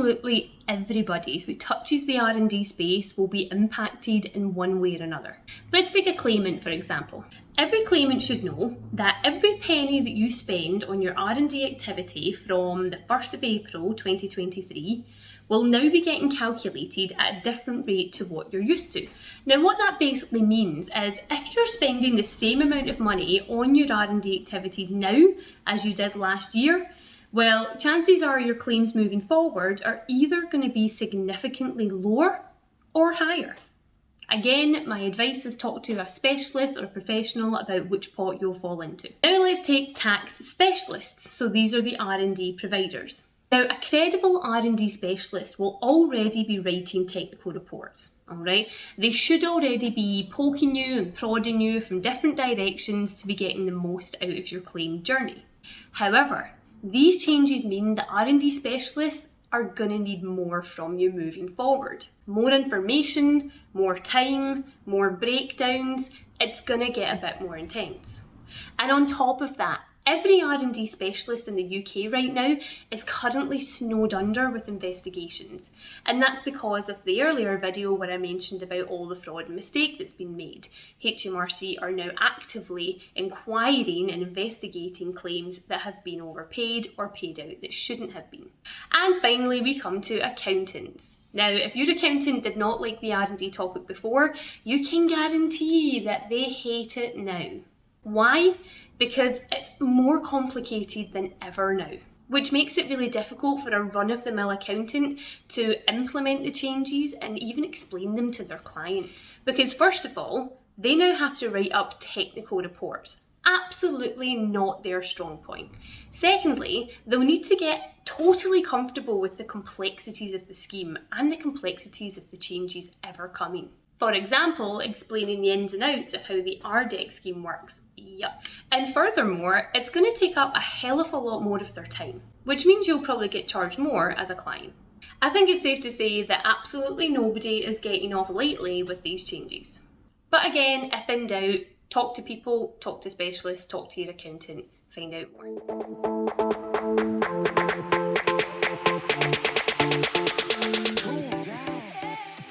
absolutely everybody who touches the R&D space will be impacted in one way or another. Let's take a claimant, for example. Every claimant should know that every penny that you spend on your R&D activity from the 1st of April 2023 will now be getting calculated at a different rate to what you're used to. Now, what that basically means is if you're spending the same amount of money on your R&D activities now as you did last year, well, chances are your claims moving forward are either going to be significantly lower or higher. Again, my advice is talk to a specialist or a professional about which pot you'll fall into. Now let's take tax specialists. So these are the R&D providers. Now, a credible R&D specialist will already be writing technical reports, all right? They should already be poking you and prodding you from different directions to be getting the most out of your claim journey. However, these changes mean that R&D specialists are going to need more from you moving forward. More information, more time, more breakdowns. It's going to get a bit more intense. And on top of that, every R&D specialist in the UK right now is currently snowed under with investigations. And that's because of the earlier video where I mentioned about all the fraud and mistake that's been made. HMRC are now actively inquiring and investigating claims that have been overpaid or paid out that shouldn't have been. And finally, we come to accountants. Now, if your accountant did not like the R&D topic before, you can guarantee that they hate it now. Why? Because it's more complicated than ever now, which makes it really difficult for a run-of-the-mill accountant to implement the changes and even explain them to their clients. Because first of all, they now have to write up technical reports. Absolutely not their strong point. Secondly, they'll need to get totally comfortable with the complexities of the scheme and the complexities of the changes ever coming. For example, explaining the ins and outs of how the RDEC scheme works. Yep. And furthermore, it's going to take up a hell of a lot more of their time, which means you'll probably get charged more as a client. I think it's safe to say that absolutely nobody is getting off lightly with these changes. But again, if in doubt, talk to people, talk to specialists, talk to your accountant, find out more.